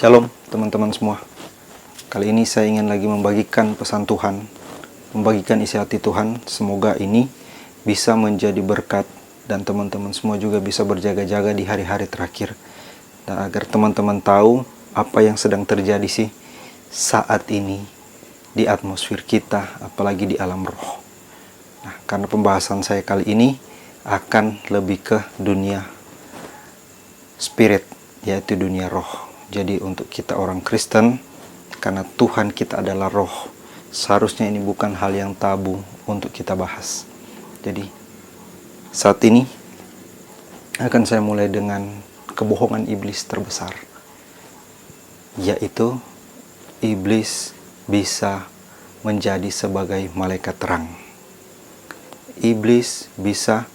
Shalom teman-teman semua. Kali ini saya ingin lagi membagikan pesan Tuhan, membagikan isi hati Tuhan. Semoga ini bisa menjadi berkat dan teman-teman semua juga bisa berjaga-jaga di hari-hari terakhir. Dan agar teman-teman tahu apa yang sedang terjadi sih saat ini di atmosfer kita, apalagi di alam roh. Nah, karena pembahasan saya kali ini akan lebih ke dunia spirit, yaitu dunia roh. Jadi untuk kita orang Kristen, karena Tuhan kita adalah roh, seharusnya ini bukan hal yang tabu untuk kita bahas. Jadi saat ini akan saya mulai dengan kebohongan iblis terbesar, yaitu iblis bisa menjadi sebagai malaikat terang. Iblis bisa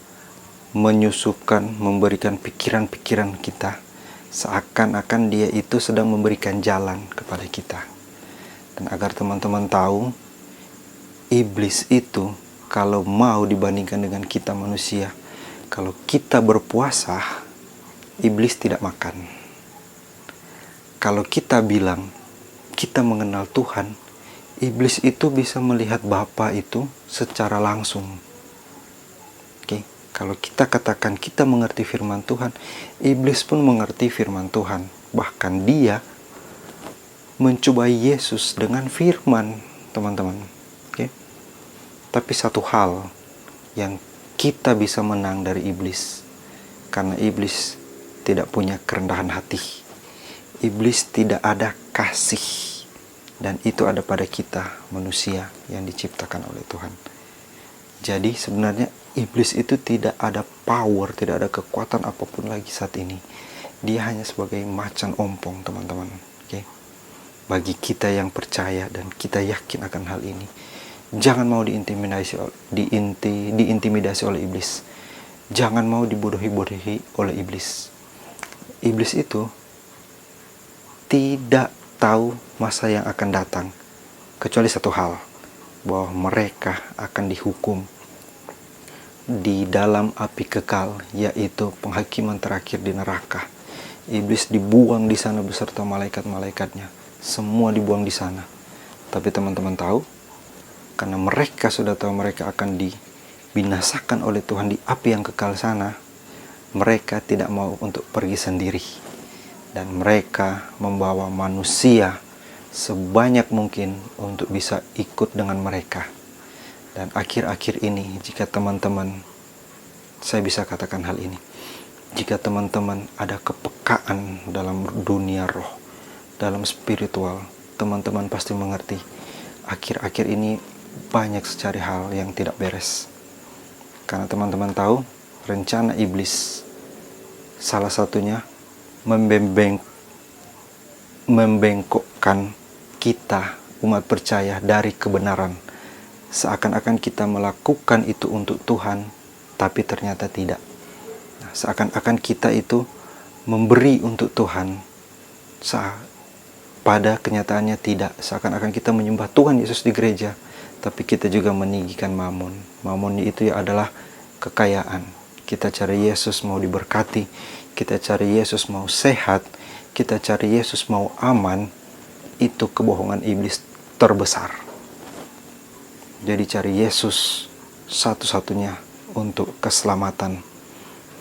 menyusukan, memberikan pikiran-pikiran kita seakan-akan dia itu sedang memberikan jalan kepada kita. Dan agar teman-teman tahu, iblis itu kalau mau dibandingkan dengan kita manusia, kalau kita berpuasa, iblis tidak makan. Kalau kita bilang kita mengenal Tuhan, iblis itu bisa melihat Bapa itu secara langsung. Kalau kita katakan kita mengerti firman Tuhan, iblis pun mengerti firman Tuhan. Bahkan dia mencobai Yesus dengan firman, teman-teman. Tapi satu hal yang kita bisa menang dari iblis, karena iblis tidak punya kerendahan hati. Iblis tidak ada kasih, dan itu ada pada kita manusia yang diciptakan oleh Tuhan. Jadi sebenarnya iblis itu tidak ada power, tidak ada kekuatan apapun lagi saat ini. Dia hanya sebagai macan ompong, teman-teman. Bagi kita yang percaya dan kita yakin akan hal ini, jangan mau diintimidasi oleh iblis. Jangan mau dibodohi-bodohi oleh iblis. Iblis itu tidak tahu masa yang akan datang, kecuali satu hal, bahwa mereka akan dihukum di dalam api kekal, yaitu penghakiman terakhir di neraka. Iblis dibuang di sana beserta malaikat-malaikatnya, semua dibuang di sana. Tapi teman-teman tahu, karena mereka sudah tahu mereka akan dibinasakan oleh Tuhan di api yang kekal sana, mereka tidak mau untuk pergi sendiri, dan mereka membawa manusia sebanyak mungkin untuk bisa ikut dengan mereka. Dan akhir-akhir ini, jika teman-teman, saya bisa katakan hal ini, jika teman-teman ada kepekaan dalam dunia roh, dalam spiritual, teman-teman pasti mengerti, akhir-akhir ini banyak secari hal yang tidak beres. Karena teman-teman tahu, rencana iblis salah satunya membengkokkan kita, umat percaya, dari kebenaran. Seakan-akan kita melakukan itu untuk Tuhan, tapi ternyata tidak. Seakan-akan kita itu memberi untuk Tuhan, pada kenyataannya tidak. Seakan-akan kita menyembah Tuhan Yesus di gereja, tapi kita juga meninggikan mamon. Mamon itu adalah kekayaan. Kita cari Yesus mau diberkati, kita cari Yesus mau sehat, kita cari Yesus mau aman. Itu kebohongan iblis terbesar. Jadi cari Yesus satu-satunya untuk keselamatan.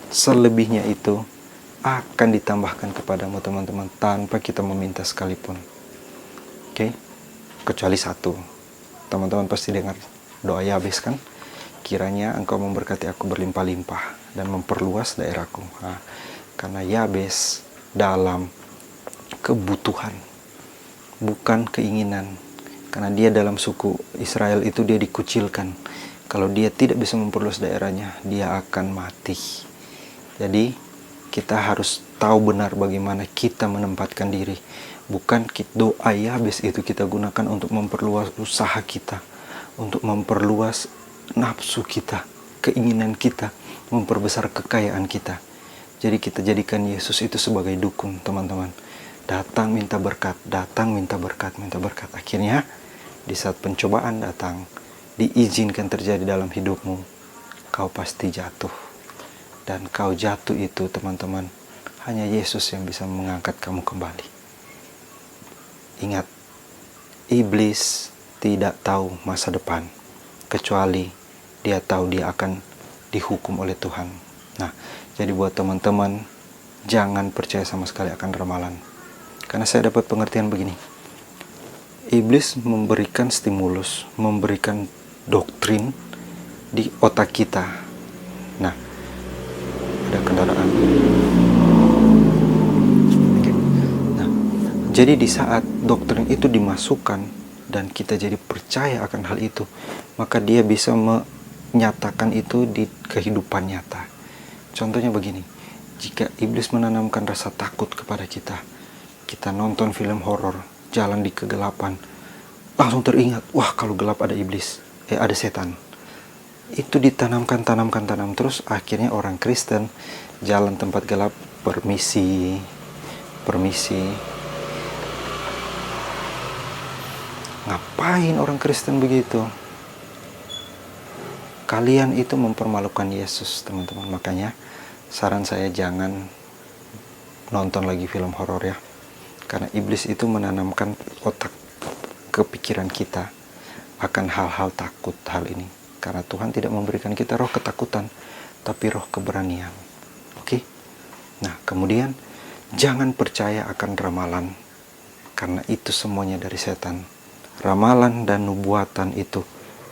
Selebihnya itu akan ditambahkan kepadamu, teman-teman, tanpa kita meminta sekalipun. Kecuali satu. Teman-teman pasti dengar doa Yabes kan? Kiranya engkau memberkati aku berlimpah-limpah dan memperluas daerahku. Karena Yabes dalam kebutuhan, bukan keinginan. Karena dia dalam suku Israel itu dia dikucilkan. Kalau dia tidak bisa memperluas daerahnya, dia akan mati. Jadi kita harus tahu benar bagaimana kita menempatkan diri. Bukan doa Yabes itu kita gunakan untuk memperluas usaha kita, untuk memperluas nafsu kita, keinginan kita, memperbesar kekayaan kita. Jadi kita jadikan Yesus itu sebagai dukun, teman-teman. Datang minta berkat, datang minta berkat, minta berkat. Akhirnya di saat pencobaan datang, diizinkan terjadi dalam hidupmu, kau pasti jatuh. Dan kau jatuh itu, teman-teman, hanya Yesus yang bisa mengangkat kamu kembali. Ingat, iblis tidak tahu masa depan, kecuali dia tahu dia akan dihukum oleh Tuhan. Nah, jadi buat teman-teman, jangan percaya sama sekali akan ramalan. Karena saya dapat pengertian begini. Iblis memberikan stimulus, memberikan doktrin di otak kita. Nah, ada kendaraan. Oke. Nah, jadi di saat doktrin itu dimasukkan dan kita jadi percaya akan hal itu, maka dia bisa menyatakan itu di kehidupan nyata. Contohnya begini, jika iblis menanamkan rasa takut kepada kita, kita nonton film horor, jalan di kegelapan, langsung teringat, wah kalau gelap ada iblis, ada setan. Itu ditanamkan terus, akhirnya orang Kristen jalan tempat gelap, permisi. Ngapain orang Kristen begitu? Kalian itu mempermalukan Yesus, teman-teman. Makanya saran saya jangan nonton lagi film horor ya. Karena iblis itu menanamkan otak kepikiran kita akan hal-hal takut hal ini. Karena Tuhan tidak memberikan kita roh ketakutan, tapi roh keberanian. Oke? Nah, kemudian jangan percaya akan ramalan, karena itu semuanya dari setan. Ramalan dan nubuatan itu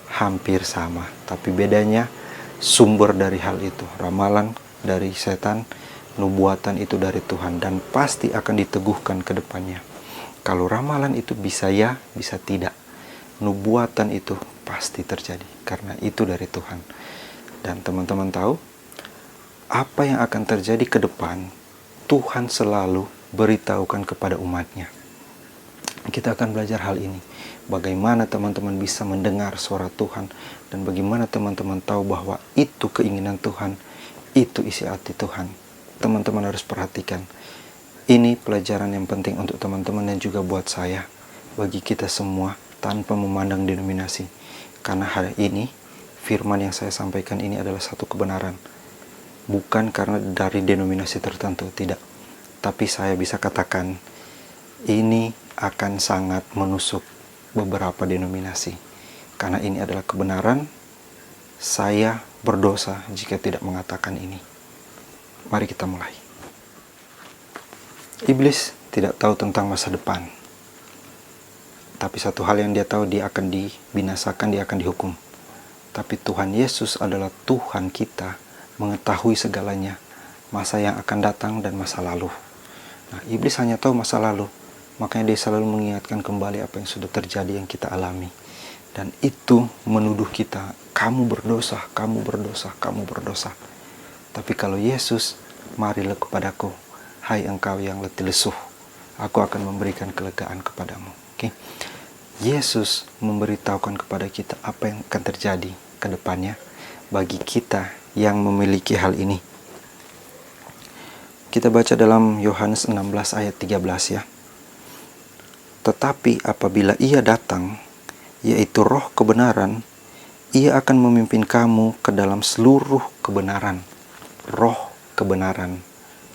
hampir sama, tapi bedanya sumber dari hal itu. Ramalan dari setan, nubuatan itu dari Tuhan, dan pasti akan diteguhkan ke depannya. Kalau ramalan itu bisa ya, bisa tidak. Nubuatan itu pasti terjadi, karena itu dari Tuhan. Dan teman-teman tahu, apa yang akan terjadi ke depan, Tuhan selalu beritahukan kepada umatnya. Kita akan belajar hal ini. Bagaimana teman-teman bisa mendengar suara Tuhan, dan bagaimana teman-teman tahu bahwa itu keinginan Tuhan, itu isi hati Tuhan. Teman-teman harus perhatikan. Ini pelajaran yang penting untuk teman-teman dan juga buat saya, bagi kita semua, tanpa memandang denominasi. Karena hari ini, firman yang saya sampaikan ini adalah satu kebenaran. Bukan karena dari denominasi tertentu, tidak. Tapi saya bisa katakan, ini akan sangat menusuk beberapa denominasi. Karena ini adalah kebenaran, saya berdosa jika tidak mengatakan ini. Mari kita mulai. Iblis tidak tahu tentang masa depan. Tapi satu hal yang dia tahu, dia akan dibinasakan, dia akan dihukum. Tapi Tuhan Yesus adalah Tuhan kita, mengetahui segalanya, masa yang akan datang dan masa lalu. Nah, iblis hanya tahu masa lalu, makanya dia selalu mengingatkan kembali apa yang sudah terjadi, yang kita alami. Dan itu menuduh kita, kamu berdosa, kamu berdosa, kamu berdosa. Tapi kalau Yesus, marilah kepadaku, hai engkau yang letih lesuh, aku akan memberikan kelegaan kepadamu. Oke. Yesus memberitahukan kepada kita apa yang akan terjadi ke depannya bagi kita yang memiliki hal ini. Kita baca dalam Yohanes 16 ayat 13 ya. Tetapi apabila Ia datang, yaitu Roh kebenaran, Ia akan memimpin kamu ke dalam seluruh kebenaran. Roh kebenaran.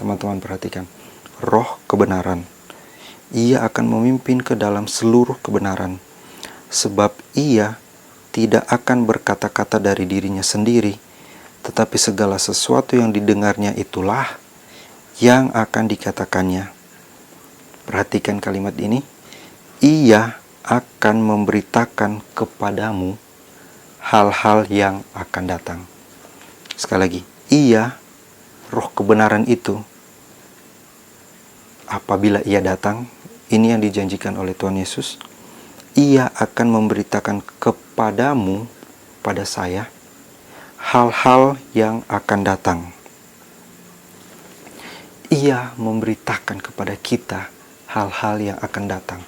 Teman-teman perhatikan. Roh kebenaran. Ia akan memimpin ke dalam seluruh kebenaran, sebab Ia tidak akan berkata-kata dari dirinya sendiri, tetapi segala sesuatu yang didengarnya itulah yang akan dikatakannya. Perhatikan kalimat ini, Ia akan memberitakan kepadamu hal-hal yang akan datang. Sekali lagi, Ia, Roh kebenaran itu, apabila Ia datang, ini yang dijanjikan oleh Tuhan Yesus, Ia akan memberitakan kepadamu, pada saya, hal-hal yang akan datang. Ia memberitakan kepada kita hal-hal yang akan datang.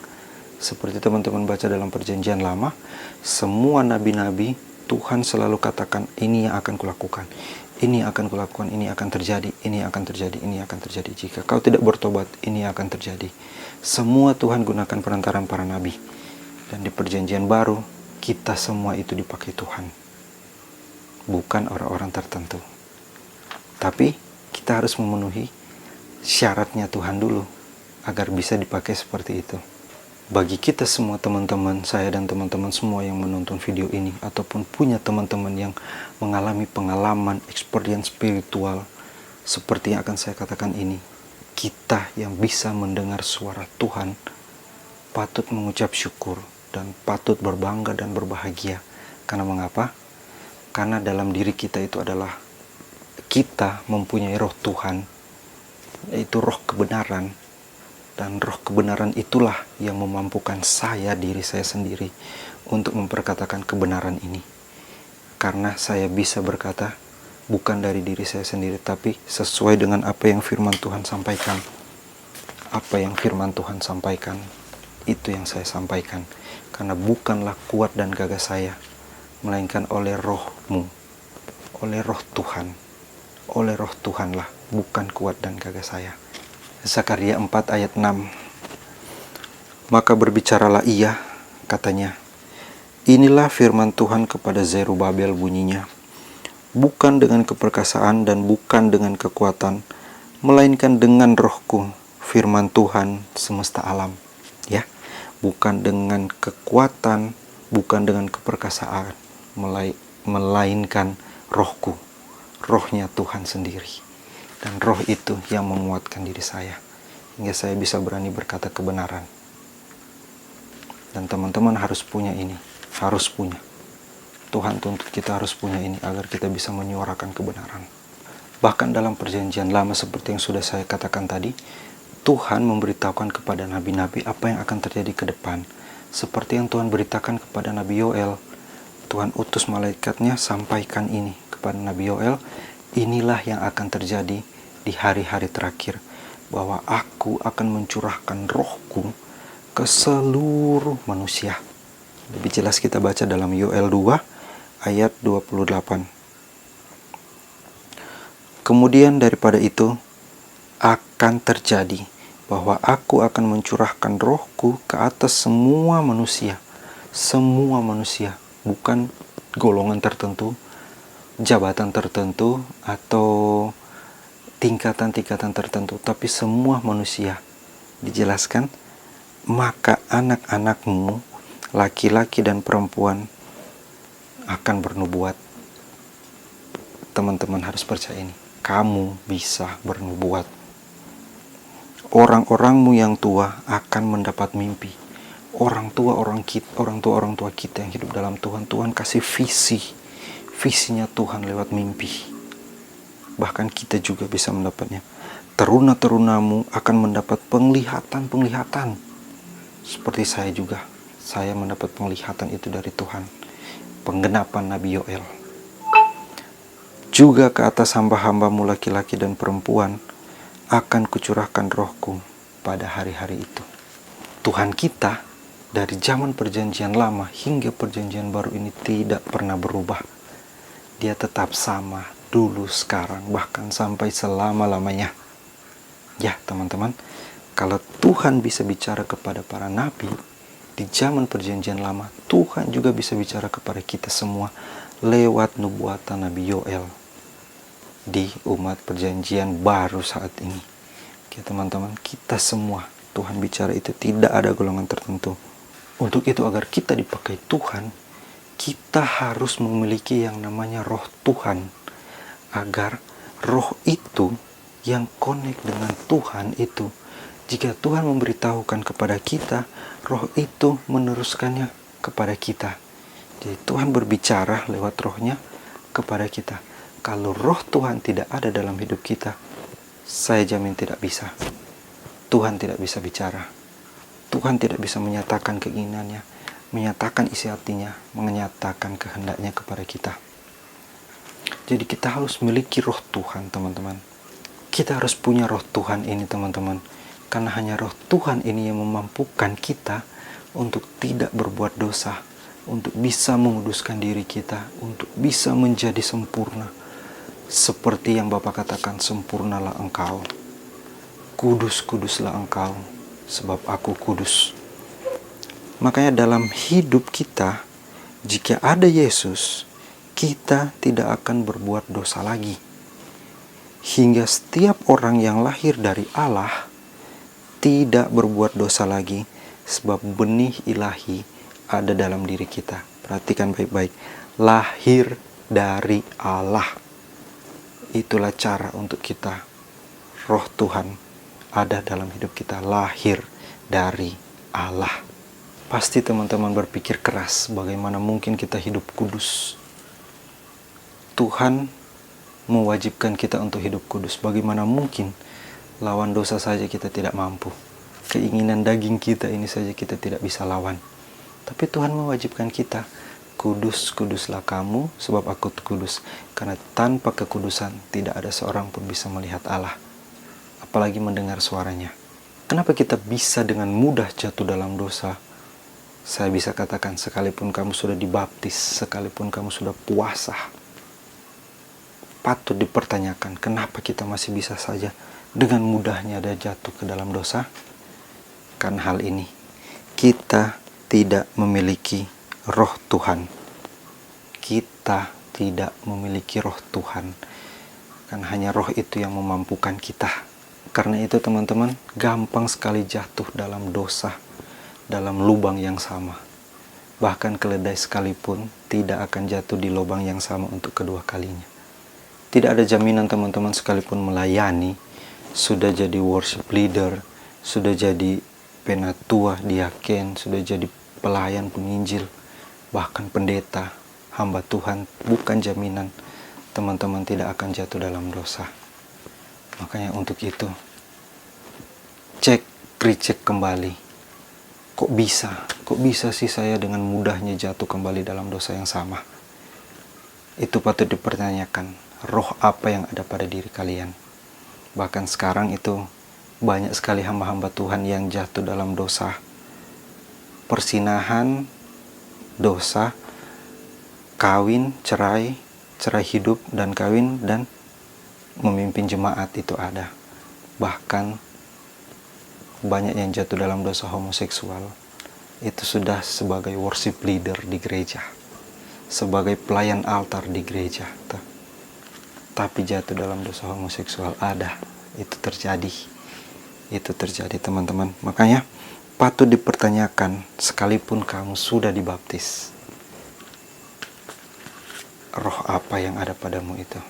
Seperti teman-teman baca dalam perjanjian lama, semua nabi-nabi Tuhan selalu katakan, ini yang akan kulakukan, ini akan kulakukan, ini akan terjadi, ini akan terjadi, ini akan terjadi. Jika kau tidak bertobat, ini akan terjadi. Semua Tuhan gunakan perantaraan para nabi. Dan di perjanjian baru, kita semua itu dipakai Tuhan. Bukan orang-orang tertentu. Tapi kita harus memenuhi syaratnya Tuhan dulu, agar bisa dipakai seperti itu. Bagi kita semua teman-teman, saya dan teman-teman semua yang menonton video ini, ataupun punya teman-teman yang mengalami pengalaman, experience spiritual, seperti yang akan saya katakan ini, kita yang bisa mendengar suara Tuhan, patut mengucap syukur, dan patut berbangga dan berbahagia. Karena mengapa? Karena dalam diri kita itu adalah, kita mempunyai roh Tuhan, yaitu roh kebenaran. Dan roh kebenaran itulah yang memampukan saya, diri saya sendiri, untuk memperkatakan kebenaran ini. Karena saya bisa berkata, bukan dari diri saya sendiri, tapi sesuai dengan apa yang firman Tuhan sampaikan. Apa yang firman Tuhan sampaikan, itu yang saya sampaikan. Karena bukanlah kuat dan gagah saya, melainkan oleh rohmu, oleh roh Tuhan. Oleh roh Tuhanlah, bukan kuat dan gagah saya. Zakaria 4 ayat 6. Maka berbicaralah ia, katanya, inilah firman Tuhan kepada Zerubabel bunyinya, bukan dengan keperkasaan dan bukan dengan kekuatan, melainkan dengan rohku, firman Tuhan semesta alam. Ya, bukan dengan kekuatan, bukan dengan keperkasaan, melainkan rohku, rohnya Tuhan sendiri. Dan roh itu yang menguatkan diri saya, hingga saya bisa berani berkata kebenaran. Dan teman-teman harus punya ini, harus punya. Tuhan tuntut kita harus punya ini, agar kita bisa menyuarakan kebenaran. Bahkan dalam perjanjian lama seperti yang sudah saya katakan tadi, Tuhan memberitahukan kepada nabi-nabi apa yang akan terjadi ke depan. Seperti yang Tuhan beritakan kepada Nabi Yoel. Tuhan utus malaikatnya sampaikan ini kepada Nabi Yoel, inilah yang akan terjadi di hari-hari terakhir, bahwa aku akan mencurahkan rohku ke seluruh manusia. Lebih jelas kita baca dalam Yoel 2 ayat 28. Kemudian daripada itu akan terjadi bahwa aku akan mencurahkan rohku ke atas semua manusia. Semua manusia, bukan golongan tertentu, jabatan tertentu, atau tingkatan-tingkatan tertentu, tapi semua manusia. Dijelaskan, maka anak-anakmu, laki-laki dan perempuan, akan bernubuat. Teman-teman harus percaya ini, kamu bisa bernubuat. Orang-orangmu yang tua akan mendapat mimpi. Orang tua kita yang hidup dalam Tuhan, Tuhan kasih visinya Tuhan lewat mimpi. Bahkan kita juga bisa mendapatnya. Teruna-terunamu akan mendapat penglihatan. Seperti saya juga. Saya mendapat penglihatan itu dari Tuhan. Penggenapan Nabi Yoel. Juga ke atas hamba-hambamu laki-laki dan perempuan akan kucurahkan rohku pada hari-hari itu. Tuhan kita dari zaman perjanjian lama hingga perjanjian baru ini tidak pernah berubah. Dia tetap sama, dulu, sekarang, bahkan sampai selama-lamanya. Ya teman-teman, kalau Tuhan bisa bicara kepada para nabi di zaman perjanjian lama, Tuhan juga bisa bicara kepada kita semua lewat nubuatan Nabi Yoel di umat perjanjian baru saat ini. Oke teman-teman, kita semua Tuhan bicara itu, tidak ada golongan tertentu. Untuk itu, agar kita dipakai Tuhan, kita harus memiliki yang namanya roh Tuhan. Agar roh itu yang connect dengan Tuhan itu, jika Tuhan memberitahukan kepada kita, roh itu meneruskannya kepada kita. Jadi Tuhan berbicara lewat rohnya kepada kita. Kalau roh Tuhan tidak ada dalam hidup kita, saya jamin tidak bisa. Tuhan tidak bisa bicara. Tuhan tidak bisa menyatakan keinginannya, menyatakan isi hatinya, menyatakan kehendaknya kepada kita. Jadi kita harus miliki roh Tuhan, teman-teman. Kita harus punya roh Tuhan ini, teman-teman. Karena hanya roh Tuhan ini yang memampukan kita untuk tidak berbuat dosa, untuk bisa menguduskan diri kita, untuk bisa menjadi sempurna. Seperti yang Bapa katakan, sempurnalah engkau. Kudus-kuduslah engkau, sebab aku kudus. Makanya dalam hidup kita, jika ada Yesus, kita tidak akan berbuat dosa lagi. Hingga setiap orang yang lahir dari Allah tidak berbuat dosa lagi Sebab benih ilahi ada dalam diri kita. Perhatikan baik-baik. Lahir dari Allah. Itulah cara untuk kita. Roh Tuhan ada dalam hidup kita. Lahir dari Allah. Pasti teman-teman berpikir keras, bagaimana mungkin kita hidup kudus. Tuhan mewajibkan kita untuk hidup kudus. Bagaimana mungkin lawan dosa saja kita tidak mampu. Keinginan daging kita ini saja kita tidak bisa lawan. Tapi Tuhan mewajibkan kita, kudus, kuduslah kamu sebab aku kudus. Karena tanpa kekudusan tidak ada seorang pun bisa melihat Allah, apalagi mendengar suaranya. Kenapa kita bisa dengan mudah jatuh dalam dosa? Saya bisa katakan, sekalipun kamu sudah dibaptis, sekalipun kamu sudah puasa, patut dipertanyakan kenapa kita masih bisa saja dengan mudahnya ada jatuh ke dalam dosa. Karena hal ini, kita tidak memiliki roh Tuhan. Kita tidak memiliki roh Tuhan. Karena hanya roh itu yang memampukan kita. Karena itu teman-teman, gampang sekali jatuh dalam dosa, dalam lubang yang sama. Bahkan keledai sekalipun tidak akan jatuh di lubang yang sama untuk kedua kalinya. Tidak ada jaminan teman-teman sekalipun melayani, sudah jadi worship leader, sudah jadi penatua, diaken, sudah jadi pelayan, penginjil, bahkan pendeta, hamba Tuhan, bukan jaminan teman-teman tidak akan jatuh dalam dosa. Makanya untuk itu, recheck kembali. Kok bisa sih saya dengan mudahnya jatuh kembali dalam dosa yang sama? Itu patut dipertanyakan, roh apa yang ada pada diri kalian. Bahkan sekarang itu banyak sekali hamba-hamba Tuhan yang jatuh dalam dosa. Persinahan, dosa, kawin, cerai hidup dan kawin, dan memimpin jemaat itu ada. Bahkan banyak yang jatuh dalam dosa homoseksual. Itu sudah sebagai worship leader di gereja, sebagai pelayan altar di gereja. Tapi jatuh dalam dosa homoseksual ada. Itu terjadi teman-teman. Makanya patut dipertanyakan, sekalipun kamu sudah dibaptis, roh apa yang ada padamu itu?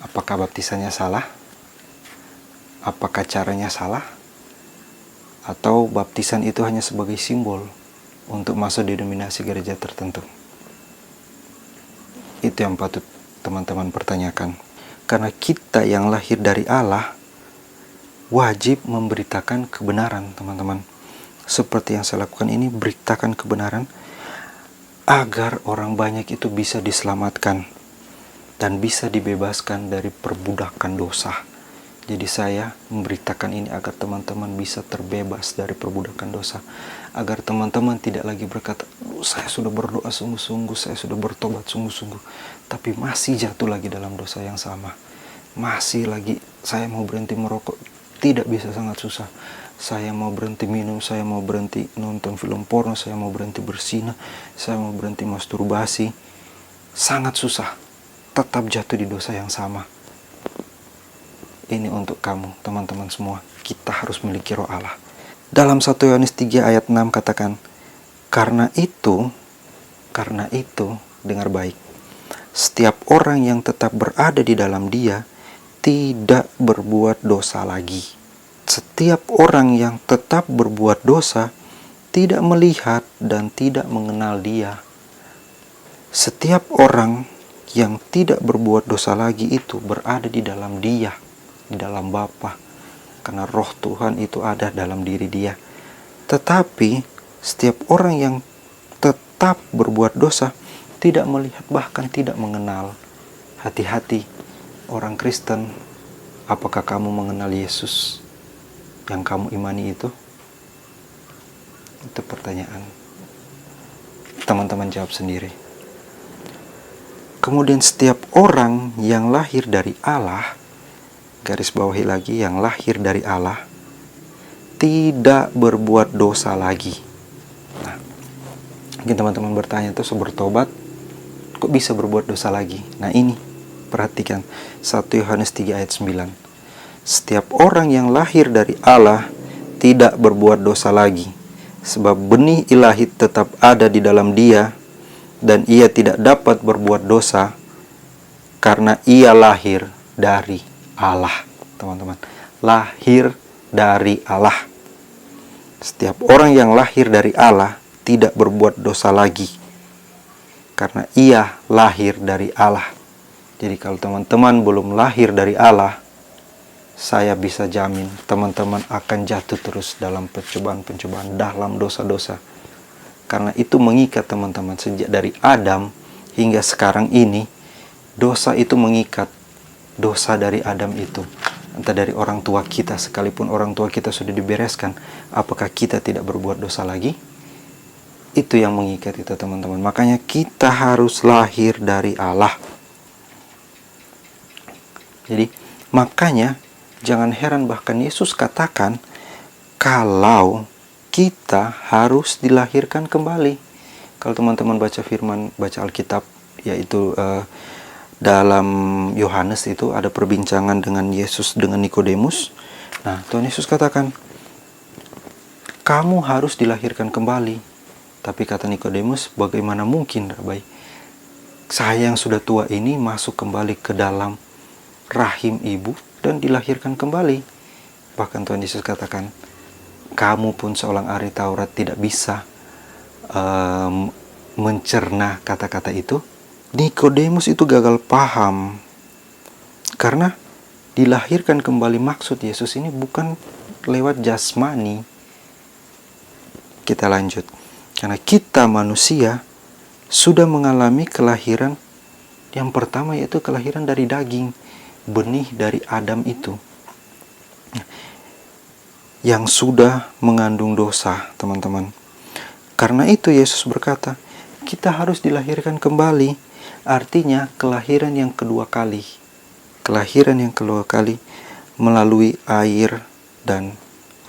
Apakah baptisannya salah? Apakah caranya salah? Atau baptisan itu hanya sebagai simbol untuk masuk denominasi gereja tertentu? Itu yang patut teman-teman pertanyakan. Karena kita yang lahir dari Allah wajib memberitakan kebenaran, teman-teman. Seperti yang saya lakukan ini, beritakan kebenaran agar orang banyak itu bisa diselamatkan dan bisa dibebaskan dari perbudakan dosa. Jadi saya memberitakan ini agar teman-teman bisa terbebas dari perbudakan dosa. Agar teman-teman tidak lagi berkata, saya sudah berdoa sungguh-sungguh, saya sudah bertobat sungguh-sungguh, tapi masih jatuh lagi dalam dosa yang sama. Masih lagi, saya mau berhenti merokok, tidak bisa, sangat susah. Saya mau berhenti minum, saya mau berhenti nonton film porno, saya mau berhenti berzina, saya mau berhenti masturbasi. Sangat susah, tetap jatuh di dosa yang sama. Ini untuk kamu, teman-teman semua. Kita harus memiliki roh Allah. Dalam 1 Yohanes 3 ayat 6 katakan, karena itu, dengar baik, setiap orang yang tetap berada di dalam Dia tidak berbuat dosa lagi. Setiap orang yang tetap berbuat dosa tidak melihat dan tidak mengenal Dia. Setiap orang yang tidak berbuat dosa lagi itu berada di dalam Dia, di dalam Bapa, karena roh Tuhan itu ada dalam diri dia. Tetapi setiap orang yang tetap berbuat dosa tidak melihat, bahkan tidak mengenal. Hati-hati orang Kristen, apakah kamu mengenal Yesus yang kamu imani itu? Itu pertanyaan. Teman-teman jawab sendiri. Kemudian setiap orang yang lahir dari Allah, garis bawahi lagi, yang lahir dari Allah tidak berbuat dosa lagi. Nah, mungkin teman-teman bertanya, itu bertobat kok bisa berbuat dosa lagi? Nah ini, perhatikan 1 Yohanes 3 ayat 9. Setiap orang yang lahir dari Allah tidak berbuat dosa lagi, sebab benih ilahi tetap ada di dalam dia, dan ia tidak dapat berbuat dosa karena ia lahir dari Allah. Teman-teman, lahir dari Allah. Setiap orang yang lahir dari Allah tidak berbuat dosa lagi karena ia lahir dari Allah. Jadi kalau teman-teman belum lahir dari Allah, saya bisa jamin teman-teman akan jatuh terus dalam pencobaan-pencobaan, dalam dosa-dosa. Karena itu mengikat teman-teman sejak dari Adam hingga sekarang ini. Dosa itu mengikat. Dosa dari Adam itu, entah dari orang tua kita, sekalipun orang tua kita sudah dibereskan, apakah kita tidak berbuat dosa lagi? Itu yang mengikat itu teman-teman. Makanya kita harus lahir dari Allah. Jadi makanya jangan heran bahkan Yesus katakan kalau kita harus dilahirkan kembali. Kalau teman-teman baca firman, baca Alkitab, yaitu dalam Yohanes itu ada perbincangan dengan Yesus dengan Nikodemus. Nah, Tuhan Yesus katakan, kamu harus dilahirkan kembali. Tapi kata Nikodemus, bagaimana mungkin, Rabai? Saya yang sudah tua ini masuk kembali ke dalam rahim ibu dan dilahirkan kembali. Bahkan Tuhan Yesus katakan, kamu pun seorang ahli Taurat tidak bisa mencerna kata-kata itu. Nikodemus itu gagal paham karena dilahirkan kembali maksud Yesus ini bukan lewat jasmani. Kita lanjut. Karena kita manusia sudah mengalami kelahiran yang pertama, yaitu kelahiran dari daging, benih dari Adam itu yang sudah mengandung dosa, teman-teman. Karena itu Yesus berkata, kita harus dilahirkan kembali. Artinya kelahiran yang kedua kali. Kelahiran yang kedua kali melalui air dan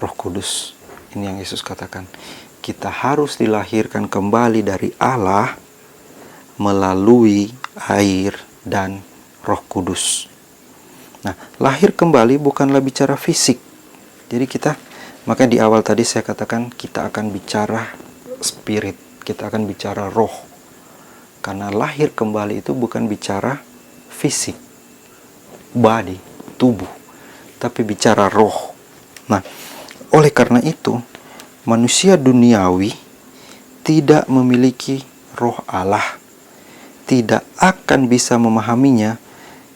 Roh Kudus. Ini yang Yesus katakan. Kita harus dilahirkan kembali dari Allah melalui air dan Roh Kudus. Nah, lahir kembali bukanlah bicara fisik. Jadi makanya di awal tadi saya katakan kita akan bicara spirit, kita akan bicara roh. Karena lahir kembali itu bukan bicara fisik, body, tubuh, tapi bicara roh. Nah, oleh karena itu, manusia duniawi tidak memiliki roh Allah, tidak akan bisa memahaminya,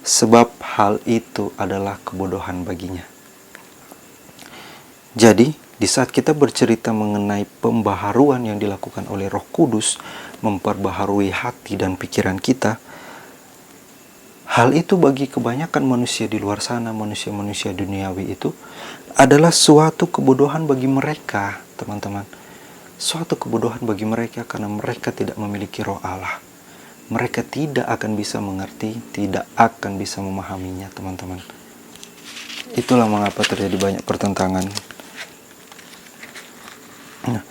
sebab hal itu adalah kebodohan baginya. Jadi, di saat kita bercerita mengenai pembaharuan yang dilakukan oleh Roh Kudus, memperbaharui hati dan pikiran kita, hal itu bagi kebanyakan manusia di luar sana, manusia-manusia duniawi itu, adalah suatu kebodohan bagi mereka, teman-teman. Suatu kebodohan bagi mereka karena mereka tidak memiliki roh Allah. Mereka tidak akan bisa mengerti, tidak akan bisa memahaminya, teman-teman. Itulah mengapa terjadi banyak pertentangan. Nah,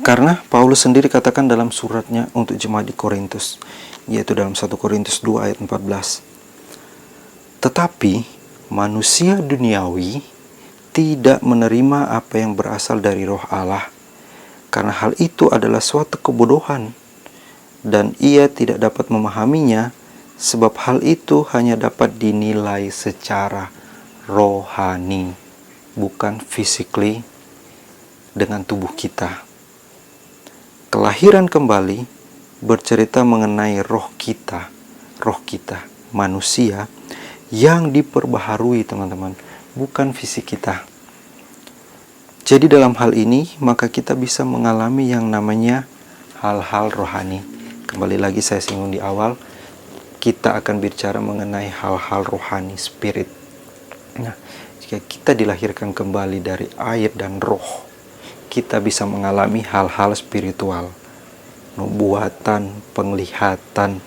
karena Paulus sendiri katakan dalam suratnya untuk jemaat di Korintus, yaitu dalam 1 Korintus 2 ayat 14. Tetapi manusia duniawi tidak menerima apa yang berasal dari roh Allah, karena hal itu adalah suatu kebodohan, dan ia tidak dapat memahaminya, sebab hal itu hanya dapat dinilai secara rohani, bukan physically, dengan tubuh kita. Kelahiran kembali bercerita mengenai roh kita, manusia yang diperbaharui, teman-teman, bukan fisik kita. Jadi dalam hal ini, maka kita bisa mengalami yang namanya hal-hal rohani. Kembali lagi saya singgung di awal, kita akan bicara mengenai hal-hal rohani, spirit. Nah, jika kita dilahirkan kembali dari air dan roh, kita bisa mengalami hal-hal spiritual, nubuatan, penglihatan,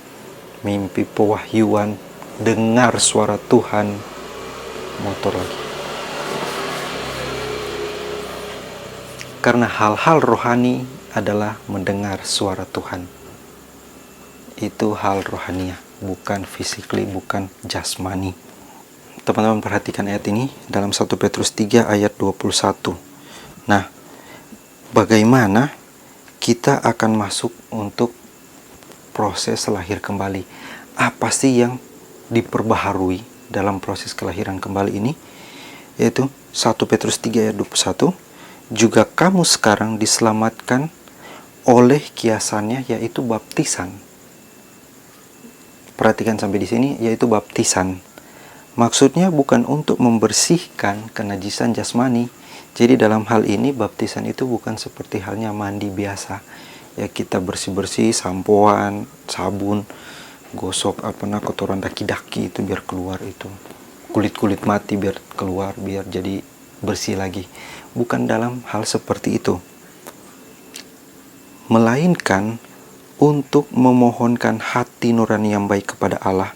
mimpi, pewahyuan, dengar suara Tuhan, motor lagi. Karena hal-hal rohani adalah mendengar suara Tuhan. Itu hal rohania, bukan physically, bukan jasmani. Teman-teman perhatikan ayat ini dalam 1 Petrus 3 ayat 21. Nah, bagaimana kita akan masuk untuk proses lahir kembali? Apa sih yang diperbaharui dalam proses kelahiran kembali ini? Yaitu 1 Petrus 3 ayat 21, juga kamu sekarang diselamatkan oleh kiasannya, yaitu baptisan. Perhatikan sampai di sini, yaitu baptisan. Maksudnya bukan untuk membersihkan kenajisan jasmani. Jadi dalam hal ini baptisan itu bukan seperti halnya mandi biasa. Ya, kita bersih-bersih, sampoan, sabun, gosok kotoran daki-daki itu biar keluar, itu kulit-kulit mati biar keluar, biar jadi bersih lagi. Bukan dalam hal seperti itu, melainkan untuk memohonkan hati nurani yang baik kepada Allah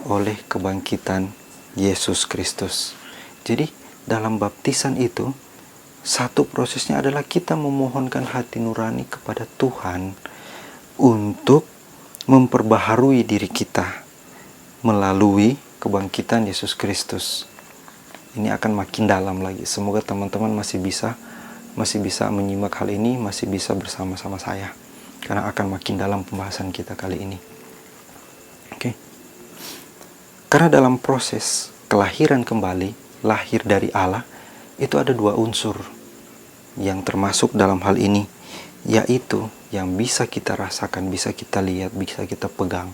oleh kebangkitan Yesus Kristus. Jadi dalam baptisan itu, satu prosesnya adalah kita memohonkan hati nurani kepada Tuhan untuk memperbaharui diri kita melalui kebangkitan Yesus Kristus. Ini akan makin dalam lagi. Semoga teman-teman masih bisa menyimak hal ini, masih bisa bersama-sama saya, karena akan makin dalam pembahasan kita kali ini. Oke. Karena dalam proses kelahiran kembali, lahir dari Allah, itu ada dua unsur yang termasuk dalam hal ini, yaitu yang bisa kita rasakan, bisa kita lihat, bisa kita pegang,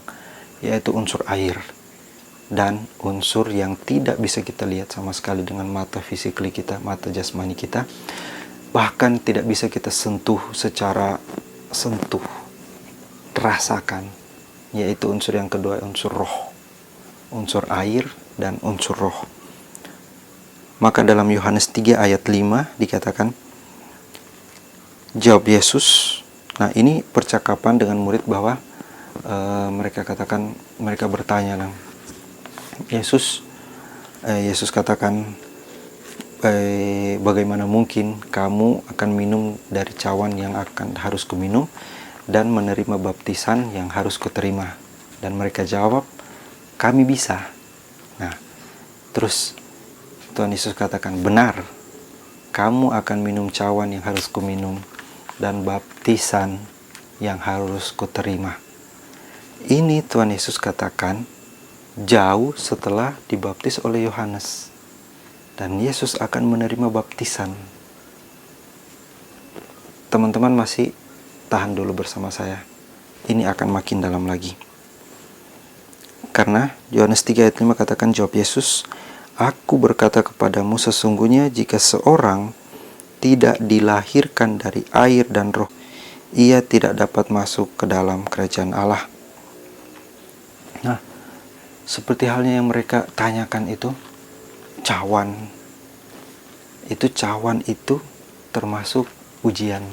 yaitu unsur air, dan unsur yang tidak bisa kita lihat sama sekali dengan mata fisikly kita, mata jasmani kita, bahkan tidak bisa kita sentuh secara rasakan, yaitu unsur yang kedua, unsur roh, unsur air dan unsur roh. Maka dalam Yohanes 3 ayat 5 dikatakan, jawab Yesus. Nah, ini percakapan dengan murid bahwa mereka bertanya, Yesus katakan, bagaimana mungkin kamu akan minum dari cawan yang harus kuminum dan menerima baptisan yang harus kuterima? Dan mereka jawab, kami bisa. Nah, terus Tuhan Yesus katakan, benar, kamu akan minum cawan yang harus kuminum dan baptisan yang harus kuterima. Ini Tuhan Yesus katakan jauh setelah dibaptis oleh Yohanes. Dan Yesus akan menerima baptisan. Teman-teman masih tahan dulu bersama saya. Ini akan makin dalam lagi. Karena Yohanes 3 ayat 5 katakan, jawab Yesus, aku berkata kepadamu, sesungguhnya jika seorang tidak dilahirkan dari air dan roh, ia tidak dapat masuk ke dalam kerajaan Allah. Nah, seperti halnya yang mereka tanyakan itu, cawan itu termasuk ujian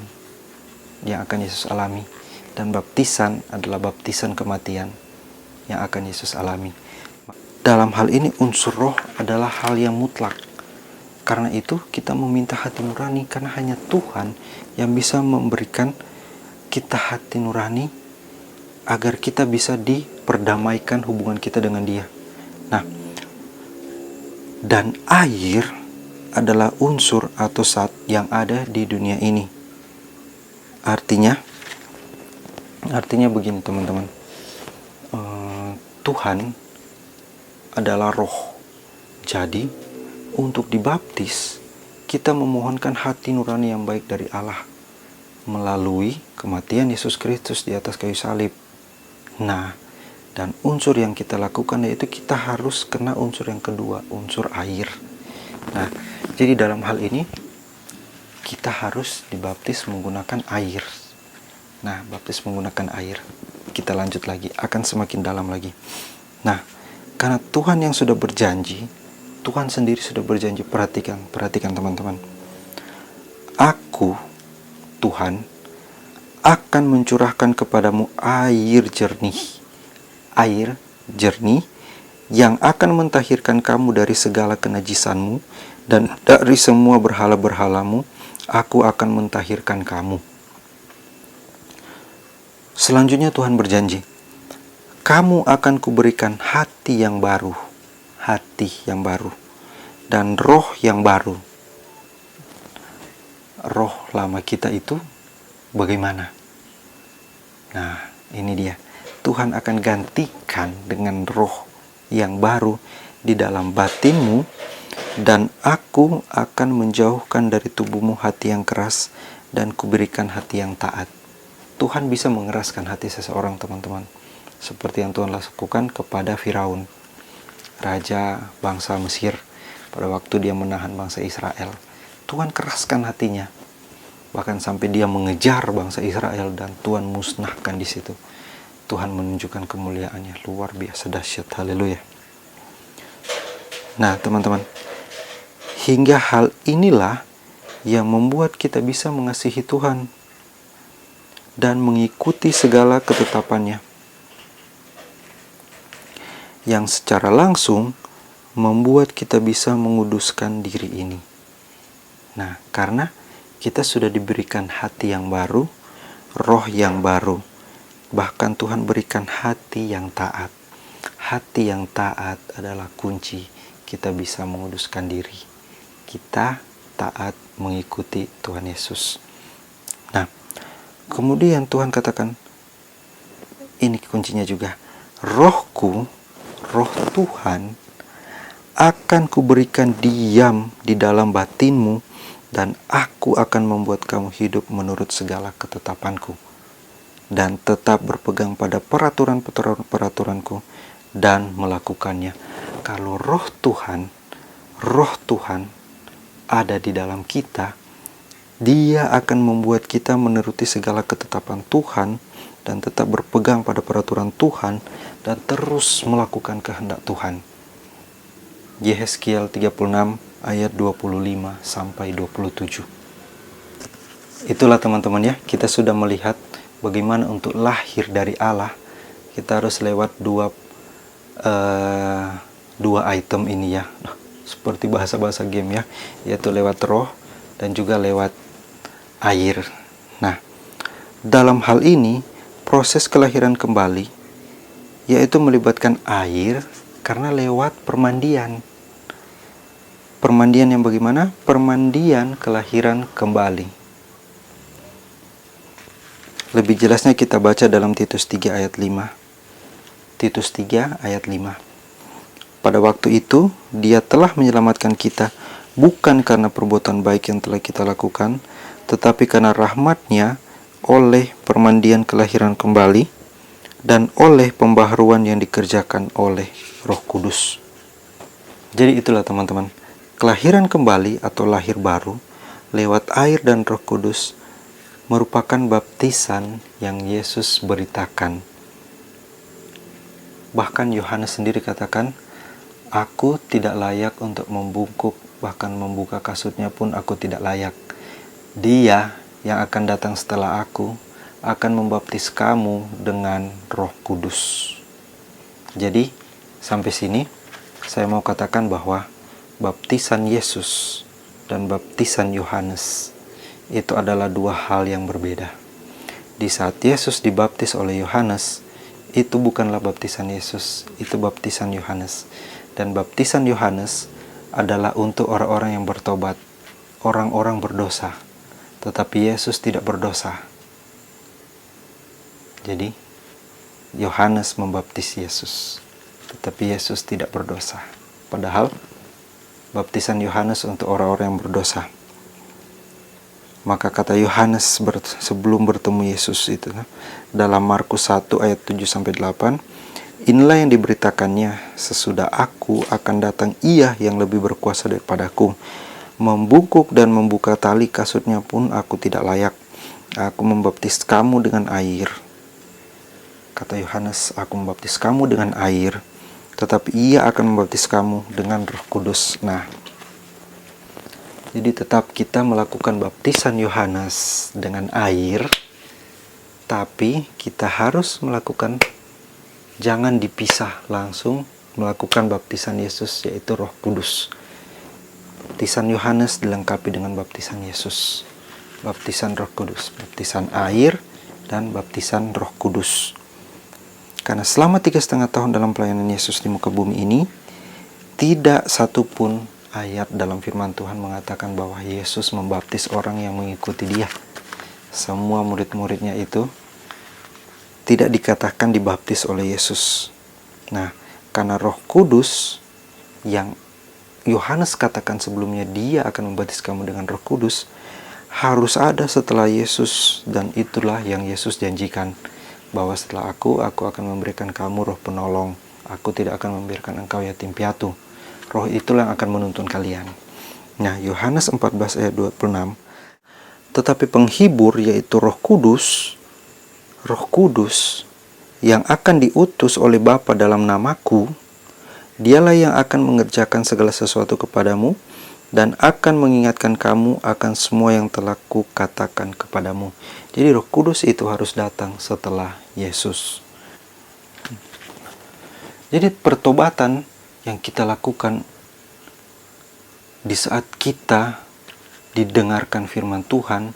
yang akan Yesus alami, dan baptisan adalah baptisan kematian yang akan Yesus alami. Dalam hal ini unsur roh adalah hal yang mutlak. Karena itu kita meminta hati nurani, karena hanya Tuhan yang bisa memberikan kita hati nurani agar kita bisa diperdamaikan hubungan kita dengan Dia. Nah, dan air adalah unsur atau zat yang ada di dunia ini. Artinya begini teman-teman, Tuhan adalah roh. Jadi untuk dibaptis, kita memohonkan hati nurani yang baik dari Allah melalui kematian Yesus Kristus di atas kayu salib. Nah, dan unsur yang kita lakukan yaitu kita harus kena unsur yang kedua, unsur air. Nah, jadi dalam hal ini kita harus dibaptis menggunakan air. Nah, baptis menggunakan air. Kita lanjut lagi, akan semakin dalam lagi. Nah, karena Tuhan yang sudah berjanji, Tuhan sendiri sudah berjanji, perhatikan teman-teman. Aku, Tuhan, akan mencurahkan kepadamu air jernih yang akan mentahirkan kamu dari segala kenajisanmu, dan dari semua berhala-berhalamu aku akan mentahirkan kamu. Selanjutnya Tuhan berjanji, kamu akan kuberikan hati yang baru, dan roh yang baru. roh lama kita itu bagaimana? Nah, ini dia. Tuhan akan gantikan dengan roh yang baru di dalam batinmu, dan aku akan menjauhkan dari tubuhmu hati yang keras dan kuberikan hati yang taat. Tuhan bisa mengeraskan hati seseorang, teman-teman. Seperti yang Tuhan lakukan kepada Firaun, raja bangsa Mesir, pada waktu dia menahan bangsa Israel. Tuhan keraskan hatinya, bahkan sampai dia mengejar bangsa Israel dan Tuhan musnahkan di situ. Tuhan menunjukkan kemuliaannya, luar biasa dahsyat. Haleluya. Nah, teman-teman, hingga hal inilah yang membuat kita bisa mengasihi Tuhan dan mengikuti segala ketetapannya, yang secara langsung membuat kita bisa menguduskan diri ini. Nah, karena kita sudah diberikan hati yang baru, roh yang baru. Bahkan Tuhan berikan hati yang taat. Hati yang taat adalah kunci kita bisa menguduskan diri. Kita taat mengikuti Tuhan Yesus. Nah, kemudian Tuhan katakan, ini kuncinya juga. Rohku, roh Tuhan, akan kuberikan diam di dalam batinmu, dan aku akan membuat kamu hidup menurut segala ketetapanku, dan tetap berpegang pada peraturan-peraturanku dan melakukannya. Kalau roh Tuhan ada di dalam kita, Dia akan membuat kita menuruti segala ketetapan Tuhan dan tetap berpegang pada peraturan Tuhan dan terus melakukan kehendak Tuhan. Yehezkiel 36 ayat 25 sampai 27. Itulah, teman-teman, ya, kita sudah melihat bagaimana untuk lahir dari Allah. Kita harus lewat dua item ini, ya, seperti bahasa-bahasa game, ya, yaitu lewat roh dan juga lewat air. Nah, dalam hal ini proses kelahiran kembali yaitu melibatkan air, karena lewat permandian. Permandian yang bagaimana? Permandian kelahiran kembali. Lebih jelasnya kita baca dalam Titus 3 ayat 5. Titus 3 ayat 5. Pada waktu itu, Dia telah menyelamatkan kita, bukan karena perbuatan baik yang telah kita lakukan, tetapi karena rahmat-Nya oleh permandian kelahiran kembali dan oleh pembaharuan yang dikerjakan oleh Roh Kudus. Jadi itulah, teman-teman, kelahiran kembali atau lahir baru lewat air dan Roh Kudus merupakan baptisan yang Yesus beritakan. Bahkan Yohanes sendiri katakan, aku tidak layak untuk membungkuk, bahkan membuka kasutnya pun aku tidak layak. Dia yang akan datang setelah aku akan membaptis kamu dengan Roh Kudus. Jadi, sampai sini saya mau katakan bahwa baptisan Yesus dan baptisan Yohanes itu adalah dua hal yang berbeda. Di saat Yesus dibaptis oleh Yohanes, itu bukanlah baptisan Yesus, itu baptisan Yohanes. Dan baptisan Yohanes adalah untuk orang-orang yang bertobat, orang-orang berdosa. Tetapi Yesus tidak berdosa. Jadi, Yohanes membaptis Yesus, tetapi Yesus tidak berdosa. Padahal, baptisan Yohanes untuk orang-orang yang berdosa. Maka kata Yohanes sebelum bertemu Yesus itu, dalam Markus 1 ayat 7-8, inilah yang diberitakannya, sesudah aku akan datang Ia yang lebih berkuasa daripadaku. Membungkuk dan membuka tali kasutnya pun aku tidak layak. Aku membaptis kamu dengan air. Kata Yohanes, aku membaptis kamu dengan air, tetapi Ia akan membaptis kamu dengan Roh Kudus. Nah, jadi tetap kita melakukan baptisan Yohanes dengan air, tapi kita harus melakukan, jangan dipisah, langsung melakukan baptisan Yesus, yaitu Roh Kudus. Baptisan Yohanes dilengkapi dengan baptisan Yesus, baptisan Roh Kudus, baptisan air, dan baptisan Roh Kudus. Karena selama 3,5 tahun dalam pelayanan Yesus di muka bumi ini, tidak satupun ayat dalam firman Tuhan mengatakan bahwa Yesus membaptis orang yang mengikuti dia. Semua murid-muridnya itu tidak dikatakan dibaptis oleh Yesus. Nah, karena Roh Kudus yang Yohanes katakan sebelumnya dia akan membaptis kamu dengan Roh Kudus, harus ada setelah Yesus, dan itulah yang Yesus janjikan, bahwa setelah aku akan memberikan kamu Roh Penolong. Aku tidak akan membiarkan engkau yatim piatu. Roh itulah yang akan menuntun kalian. Nah, Yohanes 14 ayat 26, tetapi penghibur yaitu Roh Kudus yang akan diutus oleh Bapa dalam namaku, dialah yang akan mengerjakan segala sesuatu kepadamu dan akan mengingatkan kamu akan semua yang telah kukatakan kepadamu. Jadi Roh Kudus itu harus datang setelah Yesus. Jadi pertobatan yang kita lakukan di saat kita didengarkan firman Tuhan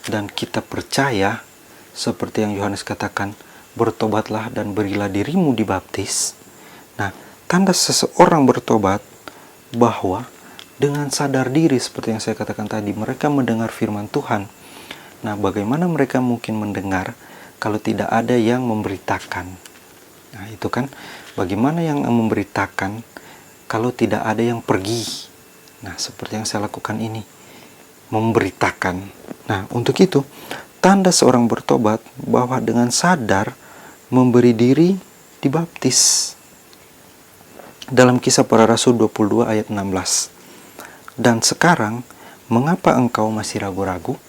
dan kita percaya, seperti yang Yohanes katakan, bertobatlah dan berilah dirimu dibaptis. Nah, tanda seseorang bertobat bahwa dengan sadar diri, seperti yang saya katakan tadi, mereka mendengar firman Tuhan. Nah, bagaimana mereka mungkin mendengar kalau tidak ada yang memberitakan? Nah, itu kan, bagaimana yang memberitakan kalau tidak ada yang pergi? Nah, seperti yang saya lakukan ini, memberitakan. Nah, untuk itu, tanda seorang bertobat bahwa dengan sadar memberi diri dibaptis. Dalam Kisah Para Rasul 22 ayat 16. Dan sekarang, mengapa engkau masih ragu-ragu?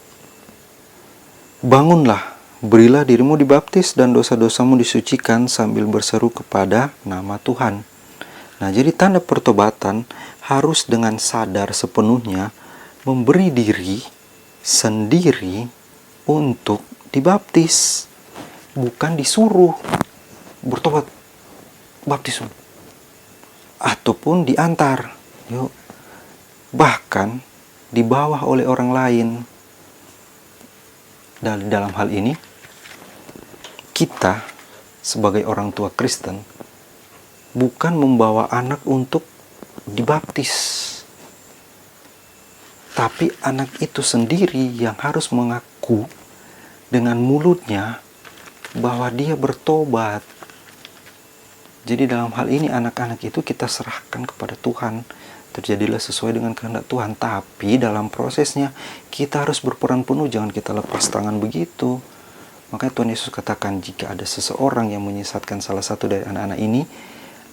Bangunlah, berilah dirimu dibaptis dan dosa-dosamu disucikan sambil berseru kepada nama Tuhan. Nah, jadi tanda pertobatan harus dengan sadar sepenuhnya memberi diri sendiri untuk dibaptis. Bukan disuruh bertobat, baptis, ataupun diantar, yuk, bahkan dibawa oleh orang lain. Dan dalam hal ini, kita sebagai orang tua Kristen bukan membawa anak untuk dibaptis, tapi anak itu sendiri yang harus mengaku dengan mulutnya bahwa dia bertobat. Jadi dalam hal ini anak-anak itu kita serahkan kepada Tuhan. Terjadilah sesuai dengan kehendak Tuhan. Tapi dalam prosesnya kita harus berperan penuh. Jangan kita lepas tangan begitu. Makanya Tuhan Yesus katakan, jika ada seseorang yang menyesatkan salah satu dari anak-anak ini,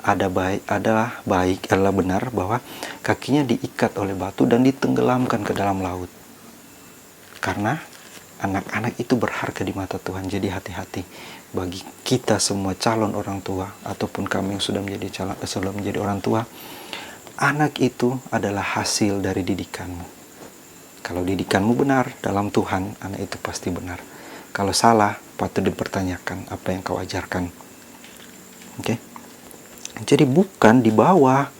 adalah benar bahwa kakinya diikat oleh batu dan ditenggelamkan ke dalam laut. Karena anak-anak itu berharga di mata Tuhan. Jadi hati-hati bagi kita semua calon orang tua, ataupun kami yang sudah menjadi orang tua. Anak itu adalah hasil dari didikanmu. Kalau didikanmu benar dalam Tuhan, anak itu pasti benar. Kalau salah, patut dipertanyakan apa yang kau ajarkan. Oke? Jadi bukan dibawa,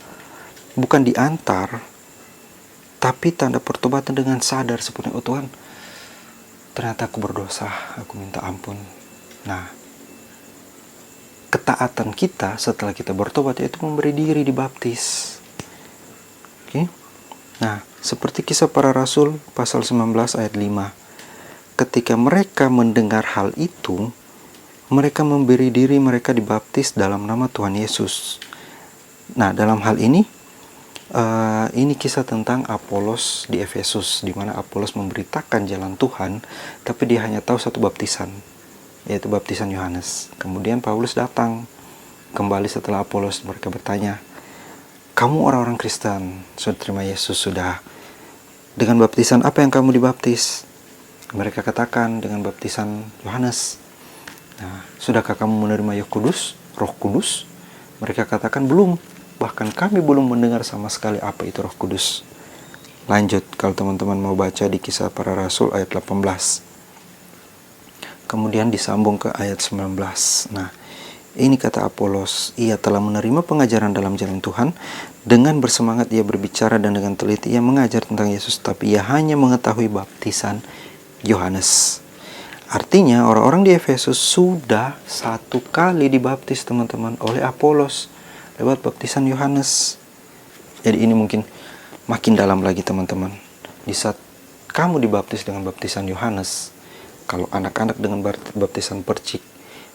bukan diantar, tapi tanda pertobatan dengan sadar seperti, oh Tuhan, ternyata aku berdosa, aku minta ampun. Nah, ketaatan kita setelah kita bertobat yaitu memberi diri dibaptis. Oke? Nah, seperti Kisah Para Rasul pasal 19 ayat 5. Ketika mereka mendengar hal itu, mereka memberi diri mereka dibaptis dalam nama Tuhan Yesus. Nah, dalam hal ini kisah tentang Apolos di Efesus, di mana Apolos memberitakan jalan Tuhan, tapi dia hanya tahu satu baptisan, yaitu baptisan Yohanes. Kemudian Paulus datang kembali setelah Apolos. Mereka bertanya, kamu orang-orang Kristen, sudah terima Yesus sudah. Dengan baptisan apa yang kamu dibaptis? Mereka katakan dengan baptisan Yohanes. Nah, sudahkah kamu menerima Roh Kudus? Mereka katakan belum. Bahkan kami belum mendengar sama sekali apa itu Roh Kudus. Lanjut, kalau teman-teman mau baca di Kisah Para Rasul ayat 18. Kemudian disambung ke ayat 19. Nah, ini kata Apolos, ia telah menerima pengajaran dalam jalan Tuhan. Dengan bersemangat ia berbicara dan dengan teliti ia mengajar tentang Yesus. Tapi ia hanya mengetahui baptisan Yohanes. Artinya orang-orang di Efesus sudah satu kali dibaptis teman-teman oleh Apolos lewat baptisan Yohanes. Jadi ini mungkin makin dalam lagi teman-teman. Di saat kamu dibaptis dengan baptisan Yohanes, kalau anak-anak dengan baptisan percik,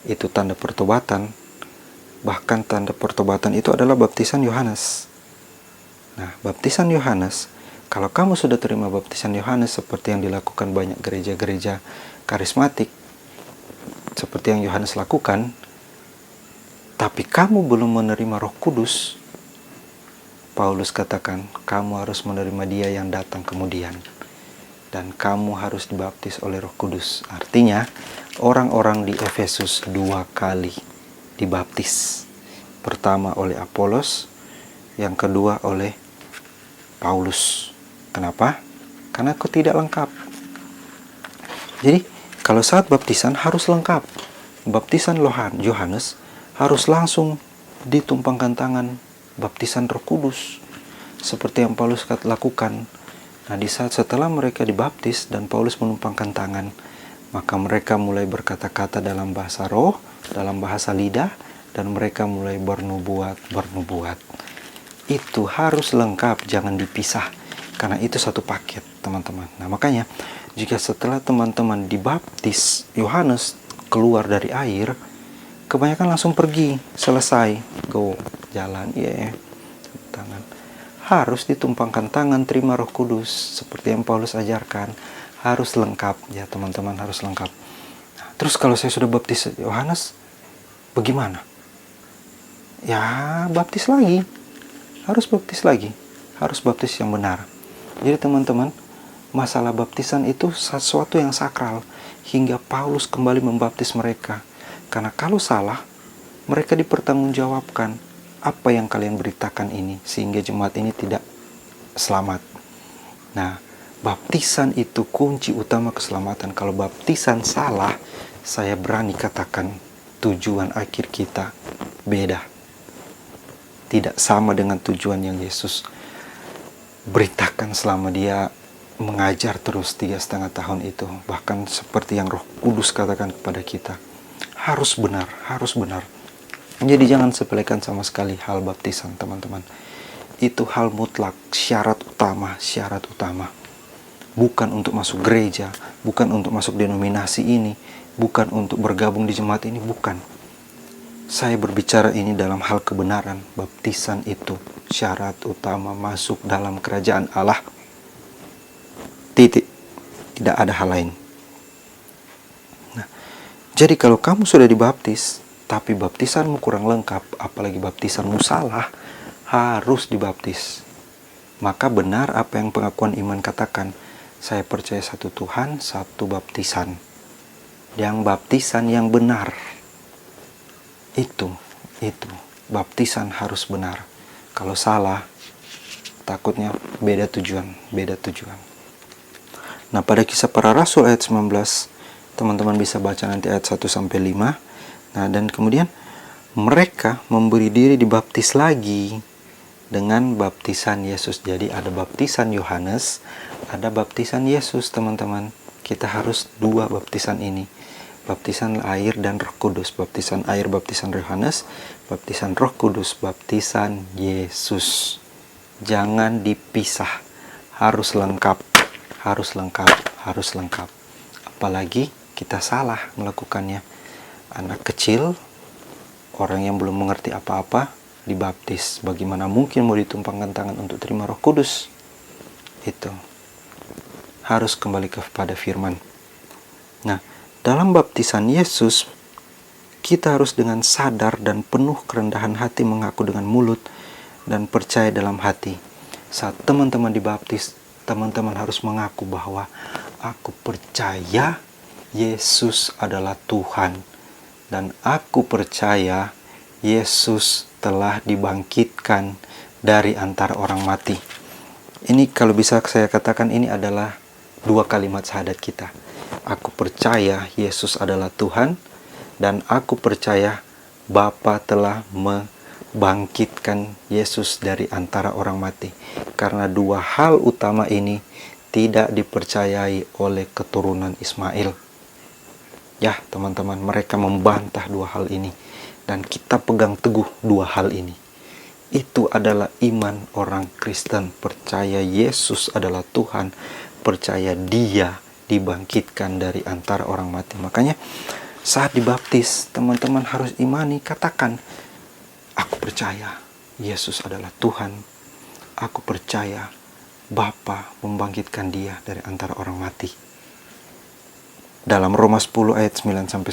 itu tanda pertobatan. Bahkan tanda pertobatan itu adalah baptisan Yohanes. Nah, baptisan Yohanes, kalau kamu sudah terima baptisan Yohanes seperti yang dilakukan banyak gereja-gereja karismatik, seperti yang Yohanes lakukan, tapi kamu belum menerima Roh Kudus, Paulus katakan, kamu harus menerima Dia yang datang kemudian. Dan kamu harus dibaptis oleh Roh Kudus. Artinya, orang-orang di Efesus 2 kali dibaptis. Pertama oleh Apolos, yang kedua oleh Paulus. Kenapa? Karena tidak lengkap. Jadi, kalau saat baptisan harus lengkap. Baptisan Yohanes harus langsung ditumpangkan tangan baptisan Roh Kudus. Seperti yang Paulus lakukan. Nah, di saat setelah mereka dibaptis dan Paulus menumpangkan tangan, maka mereka mulai berkata-kata dalam bahasa roh, dalam bahasa lidah, dan mereka mulai bernubuat. Itu harus lengkap, jangan dipisah, karena itu satu paket, teman-teman. Nah, makanya jika setelah teman-teman dibaptis Yohanes keluar dari air, kebanyakan langsung pergi, selesai, go, jalan, tangan. Harus ditumpangkan tangan, terima Roh Kudus, seperti yang Paulus ajarkan. Harus lengkap, ya teman-teman, harus lengkap. Nah, terus kalau saya sudah baptis Yohanes, bagaimana? Ya, baptis lagi. Harus baptis lagi. Harus baptis yang benar. Jadi teman-teman, masalah baptisan itu sesuatu yang sakral, hingga Paulus kembali membaptis mereka. Karena kalau salah, mereka dipertanggungjawabkan. Apa yang kalian beritakan ini, sehingga jemaat ini tidak selamat. Nah, baptisan itu kunci utama keselamatan. Kalau baptisan salah, saya berani katakan tujuan akhir kita beda. Tidak sama dengan tujuan yang Yesus beritakan selama Dia mengajar terus 3,5 tahun itu. Bahkan seperti yang Roh Kudus katakan kepada kita. Harus benar, harus benar. Jadi jangan sepelekan sama sekali hal baptisan, teman-teman. Itu hal mutlak, syarat utama. Bukan untuk masuk gereja, bukan untuk masuk denominasi ini, bukan untuk bergabung di jemaat ini, bukan. Saya berbicara ini dalam hal kebenaran. Baptisan itu syarat utama masuk dalam kerajaan Allah. Titik. Tidak ada hal lain. Nah, jadi kalau kamu sudah dibaptis, tapi baptisanmu kurang lengkap, apalagi baptisanmu salah, harus dibaptis. Maka benar apa yang pengakuan iman katakan, saya percaya satu Tuhan, satu baptisan. Yang baptisan yang benar. Itu. Baptisan harus benar. Kalau salah, takutnya beda tujuan. Nah, pada Kisah Para Rasul ayat 19, teman-teman bisa baca nanti ayat 1-5. Nah, dan kemudian mereka memberi diri dibaptis lagi dengan baptisan Yesus. Jadi ada baptisan Yohanes, ada baptisan Yesus, teman-teman. Kita harus dua baptisan ini. Baptisan air dan Roh Kudus. Baptisan air, baptisan Yohanes. Baptisan Roh Kudus, baptisan Yesus. Jangan dipisah. Harus lengkap. Apalagi kita salah melakukannya. Anak kecil, orang yang belum mengerti apa-apa, dibaptis. Bagaimana mungkin mau ditumpangkan tangan untuk terima Roh Kudus? Itu harus kembali kepada firman. Nah, dalam baptisan Yesus, kita harus dengan sadar dan penuh kerendahan hati mengaku dengan mulut dan percaya dalam hati. Saat teman-teman dibaptis, teman-teman harus mengaku bahwa aku percaya Yesus adalah Tuhan. Dan aku percaya Yesus telah dibangkitkan dari antara orang mati. Ini kalau bisa saya katakan, ini adalah dua kalimat syahadat kita. Aku percaya Yesus adalah Tuhan, dan aku percaya Bapa telah membangkitkan Yesus dari antara orang mati. Karena dua hal utama ini tidak dipercayai oleh keturunan Ismail. Ya teman-teman, mereka membantah dua hal ini. Dan kita pegang teguh dua hal ini. Itu adalah iman orang Kristen, percaya Yesus adalah Tuhan, percaya Dia dibangkitkan dari antara orang mati. Makanya saat dibaptis, teman-teman harus imani, katakan, aku percaya Yesus adalah Tuhan, aku percaya Bapa membangkitkan Dia dari antara orang mati. Dalam Roma 10 ayat 9-10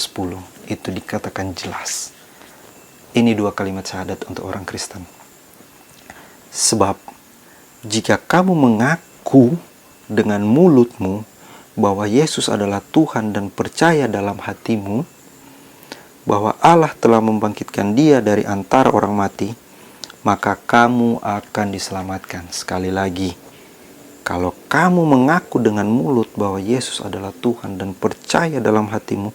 itu dikatakan jelas. Ini 2 kalimat syahadat untuk orang Kristen. Sebab jika kamu mengaku dengan mulutmu bahwa Yesus adalah Tuhan dan percaya dalam hatimu bahwa Allah telah membangkitkan Dia dari antara orang mati, maka kamu akan diselamatkan. Sekali lagi, kalau kamu mengaku dengan mulut bahwa Yesus adalah Tuhan dan percaya dalam hatimu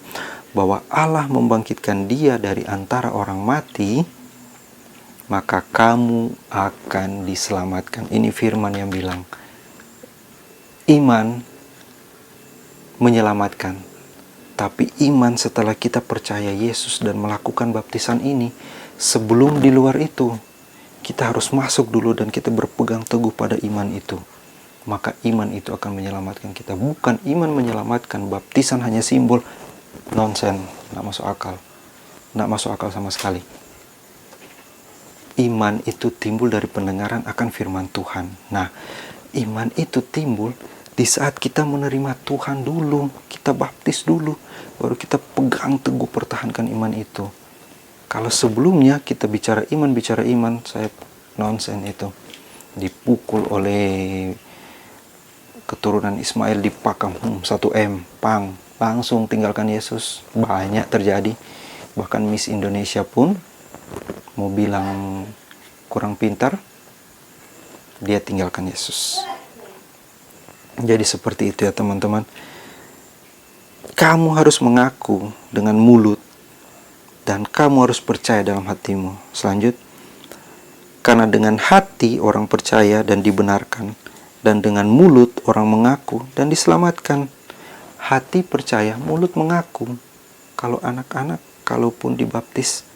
bahwa Allah membangkitkan Dia dari antara orang mati, maka kamu akan diselamatkan. Ini firman yang bilang, iman menyelamatkan. Tapi iman setelah kita percaya Yesus dan melakukan baptisan ini, sebelum di luar itu, kita harus masuk dulu dan kita berpegang teguh pada iman itu. Maka iman itu akan menyelamatkan kita. Bukan iman menyelamatkan, baptisan hanya simbol. Nonsen, nggak masuk akal. Nggak masuk akal sama sekali. Iman itu timbul dari pendengaran akan firman Tuhan. Nah, iman itu timbul di saat kita menerima Tuhan dulu, kita baptis dulu, baru kita pegang teguh pertahankan iman itu. Kalau sebelumnya kita bicara iman, saya nonsen itu. Dipukul oleh keturunan Ismail di Pakam, 1M, pang, langsung tinggalkan Yesus. Banyak terjadi. Bahkan Miss Indonesia pun mau bilang kurang pintar, dia tinggalkan Yesus. Jadi seperti itu ya teman-teman. Kamu harus mengaku dengan mulut dan kamu harus percaya dalam hatimu. Selanjut, karena dengan hati orang percaya dan dibenarkan, dan dengan mulut orang mengaku dan diselamatkan. Hati percaya, mulut mengaku. Kalau anak-anak, kalaupun dibaptis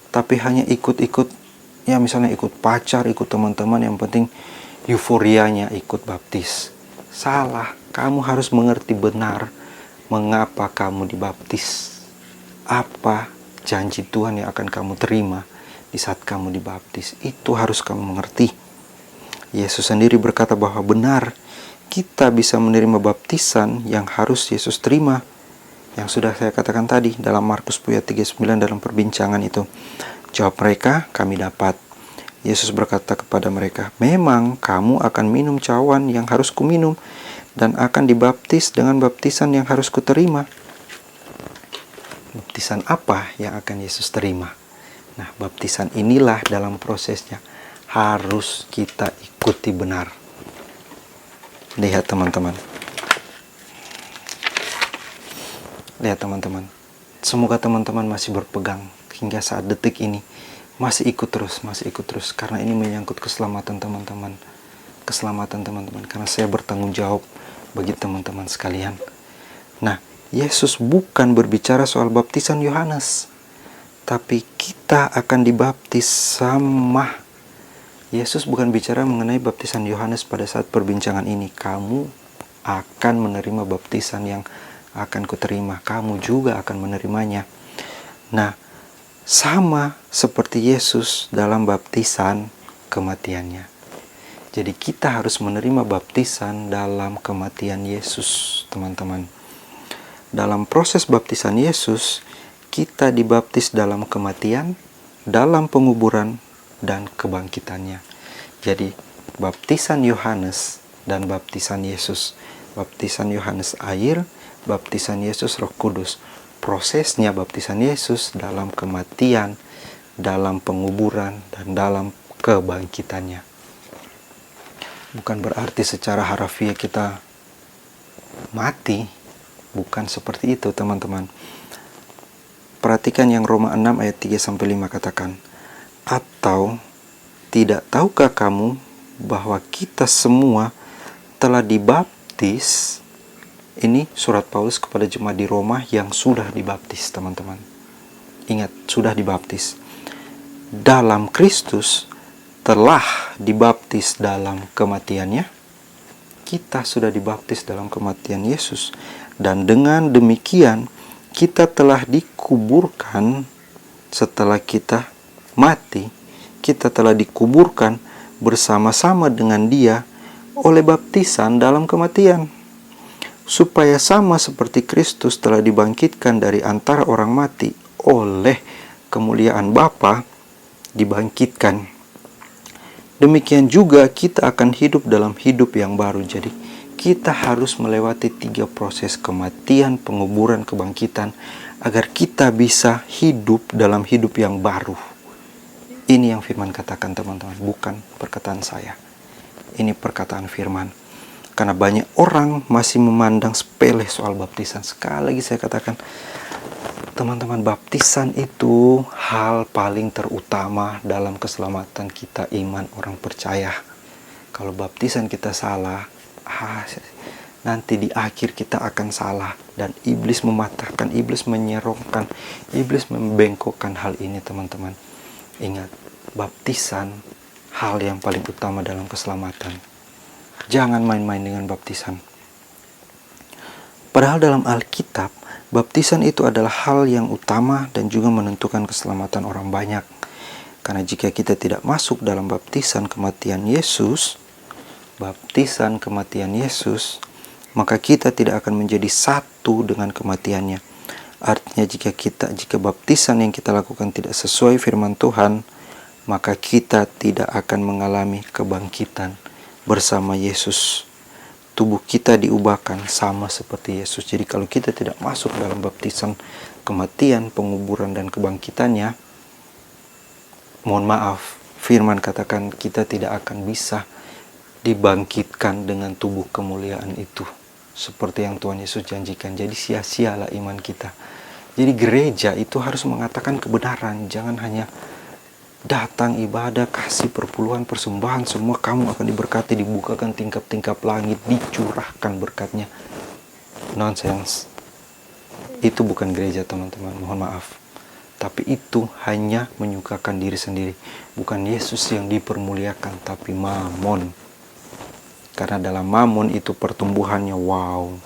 tapi hanya ikut-ikut, ya misalnya ikut pacar, ikut teman-teman, yang penting euforianya ikut baptis. Salah, kamu harus mengerti benar mengapa kamu dibaptis. Apa janji Tuhan yang akan kamu terima di saat kamu dibaptis. Itu harus kamu mengerti. Yesus sendiri berkata bahwa benar kita bisa menerima baptisan yang harus Yesus terima. Yang sudah saya katakan tadi dalam Markus 39 dalam perbincangan itu. Jawab mereka, kami dapat. Yesus berkata kepada mereka, memang kamu akan minum cawan yang harus kuminum, dan akan dibaptis dengan baptisan yang harus kuterima. Baptisan apa yang akan Yesus terima? Nah, baptisan inilah dalam prosesnya harus kita ikuti benar. Lihat teman-teman. Lihat teman-teman. Semoga teman-teman masih berpegang hingga saat detik ini. Masih ikut terus. Karena ini menyangkut keselamatan teman-teman. Keselamatan teman-teman. Karena saya bertanggung jawab bagi teman-teman sekalian. Nah, Yesus bukan berbicara soal baptisan Yohanes. Tapi kita akan dibaptis sama. Yesus bukan bicara mengenai baptisan Yohanes pada saat perbincangan ini. Kamu akan menerima baptisan yang akan kuterima. Kamu juga akan menerimanya. Nah, sama seperti Yesus dalam baptisan kematiannya. Jadi kita harus menerima baptisan dalam kematian Yesus, teman-teman. Dalam proses baptisan Yesus, kita dibaptis dalam kematian, dalam penguburan, dan kebangkitannya. Jadi, baptisan Yohanes dan baptisan Yesus. Baptisan Yohanes air, baptisan Yesus Roh Kudus. Prosesnya baptisan Yesus dalam kematian, dalam penguburan, dan dalam kebangkitannya. Bukan berarti secara harafiah kita mati. Bukan seperti itu, teman-teman. Perhatikan yang Roma 6 ayat 3-5 katakan. Atau tidak tahukah kamu bahwa kita semua telah dibaptis? Ini surat Paulus kepada jemaat di Roma yang sudah dibaptis, teman-teman. Ingat, sudah dibaptis. Dalam Kristus, telah dibaptis dalam kematiannya. Kita sudah dibaptis dalam kematian Yesus. Dan dengan demikian kita telah dikuburkan setelah kita mati. Kita telah dikuburkan bersama-sama dengan Dia oleh baptisan dalam kematian, supaya sama seperti Kristus telah dibangkitkan dari antara orang mati oleh kemuliaan Bapa dibangkitkan. Demikian juga kita akan hidup dalam hidup yang baru. Jadi kita harus melewati 3 proses: kematian, penguburan, kebangkitan, agar kita bisa hidup dalam hidup yang baru. Ini yang firman katakan, teman-teman, bukan perkataan saya. Ini perkataan firman. Karena banyak orang masih memandang sepele soal baptisan. Sekali lagi saya katakan, teman-teman, baptisan itu hal paling terutama dalam keselamatan kita, iman orang percaya. Kalau baptisan kita salah, nanti di akhir kita akan salah. Dan iblis mematahkan, iblis menyerongkan, iblis membengkokkan hal ini, teman-teman. Ingat, baptisan hal yang paling utama dalam keselamatan. Jangan main-main dengan baptisan. Padahal dalam Alkitab, baptisan itu adalah hal yang utama dan juga menentukan keselamatan orang banyak. Karena jika kita tidak masuk dalam baptisan kematian Yesus, maka kita tidak akan menjadi satu dengan kematiannya. Artinya jika baptisan yang kita lakukan tidak sesuai firman Tuhan, maka kita tidak akan mengalami kebangkitan bersama Yesus. Tubuh kita diubahkan sama seperti Yesus. Jadi kalau kita tidak masuk dalam baptisan kematian, penguburan, dan kebangkitannya, mohon maaf, firman katakan kita tidak akan bisa dibangkitkan dengan tubuh kemuliaan itu, seperti yang Tuhan Yesus janjikan. Jadi sia-sialah iman kita. Jadi gereja itu harus mengatakan kebenaran. Jangan hanya datang ibadah, kasih perpuluhan, persembahan, semua kamu akan diberkati, dibukakan tingkap-tingkap langit, dicurahkan berkatnya. Nonsense. Itu bukan gereja, teman-teman, mohon maaf. Tapi itu hanya menyukakan diri sendiri. Bukan Yesus yang dipermuliakan, tapi mamon. Karena dalam mamon itu pertumbuhannya wow.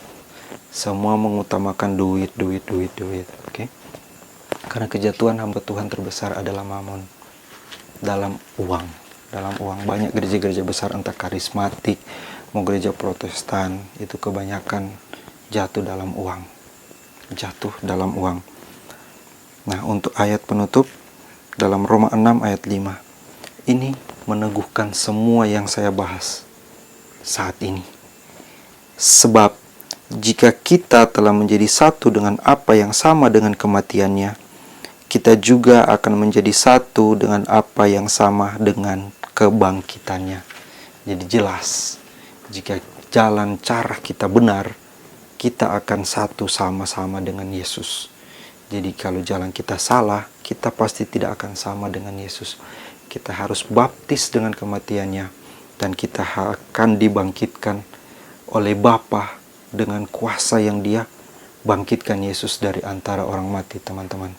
Semua mengutamakan duit. Oke? Karena kejatuhan hamba Tuhan terbesar adalah mamon. Dalam uang. Banyak gereja-gereja besar, entah karismatik, mau gereja Protestan, itu kebanyakan jatuh dalam uang. Nah, untuk ayat penutup dalam Roma 6 ayat 5. Ini meneguhkan semua yang saya bahas saat ini. Sebab jika kita telah menjadi satu dengan apa yang sama dengan kematiannya, kita juga akan menjadi satu dengan apa yang sama dengan kebangkitannya. Jadi jelas, jika jalan cara kita benar, kita akan satu sama-sama dengan Yesus. Jadi kalau jalan kita salah, kita pasti tidak akan sama dengan Yesus. Kita harus baptis dengan kematiannya, dan kita akan dibangkitkan oleh Bapa dengan kuasa yang Dia bangkitkan Yesus dari antara orang mati, teman-teman.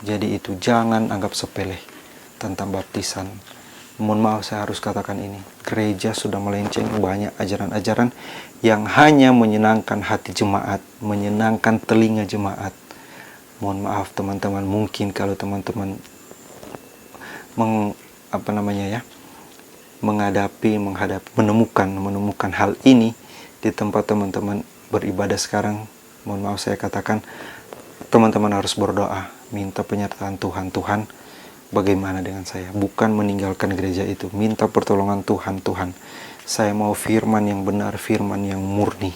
Jadi itu jangan anggap sepele tentang baptisan. Mohon maaf saya harus katakan ini. Gereja sudah melenceng, banyak ajaran-ajaran yang hanya menyenangkan hati jemaat, menyenangkan telinga jemaat. Mohon maaf teman-teman, mungkin kalau teman-teman menemukan hal ini di tempat teman-teman beribadah sekarang, mohon maaf saya katakan, teman-teman harus berdoa, minta penyertaan Tuhan. Tuhan, bagaimana dengan saya? Bukan meninggalkan gereja itu, minta pertolongan Tuhan. Tuhan, saya mau firman yang benar, firman yang murni.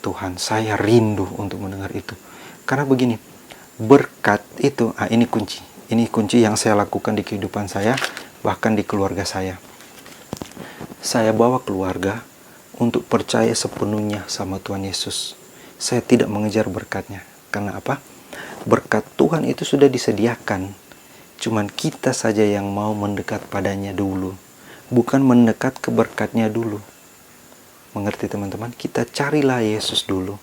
Tuhan, saya rindu untuk mendengar itu. Karena begini, berkat itu, ini kunci yang saya lakukan di kehidupan saya, bahkan di keluarga saya. Saya bawa keluarga untuk percaya sepenuhnya sama Tuhan Yesus. Saya tidak mengejar berkatnya. Karena apa? Berkat Tuhan itu sudah disediakan. Cuman kita saja yang mau mendekat padanya dulu. Bukan mendekat ke berkatnya dulu. Mengerti teman-teman? Kita carilah Yesus dulu.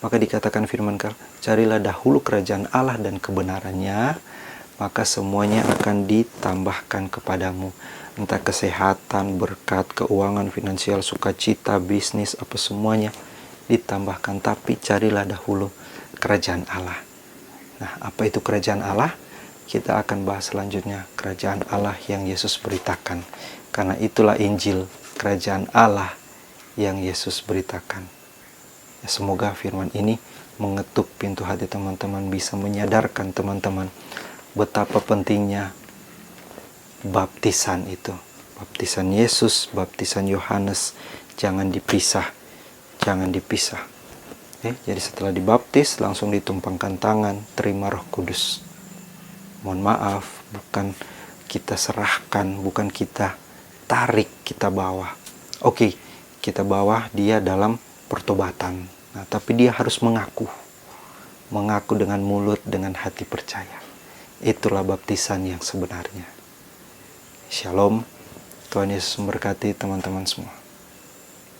Maka dikatakan firman Allah, carilah dahulu kerajaan Allah dan kebenarannya, maka semuanya akan ditambahkan kepadamu. entah kesehatan, berkat, keuangan, finansial, sukacita, bisnis, apa semuanya ditambahkan. Tapi carilah dahulu kerajaan Allah. Nah, apa itu kerajaan Allah? Kita akan bahas selanjutnya kerajaan Allah yang Yesus beritakan. Karena itulah Injil, kerajaan Allah yang Yesus beritakan. Ya, semoga firman ini mengetuk pintu hati teman-teman, bisa menyadarkan teman-teman betapa pentingnya baptisan itu. Baptisan Yesus, baptisan Yohanes, jangan dipisah. Jangan dipisah. Jadi setelah dibaptis langsung ditumpangkan tangan, terima Roh Kudus. Mohon maaf, bukan kita serahkan, bukan kita tarik, kita bawa. Oke, kita bawa dia dalam pertobatan. Nah, tapi dia harus mengaku dengan mulut, dengan hati percaya. Itulah baptisan yang sebenarnya. Shalom, Tuhan Yesus memberkati teman-teman semua.